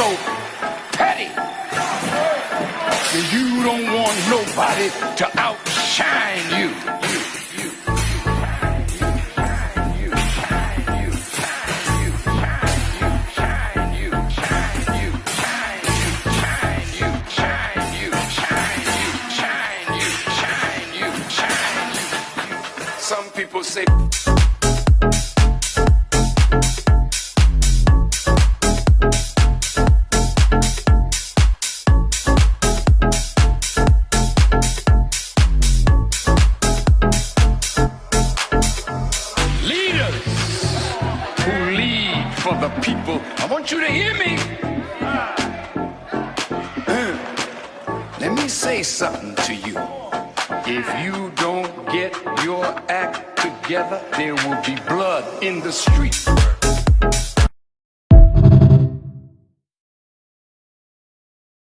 so petty. And you don't want nobody to outshine you. Some people say for the people. I want you to hear me. Let me say something to you. If you don't get your act together, there will be blood in the street.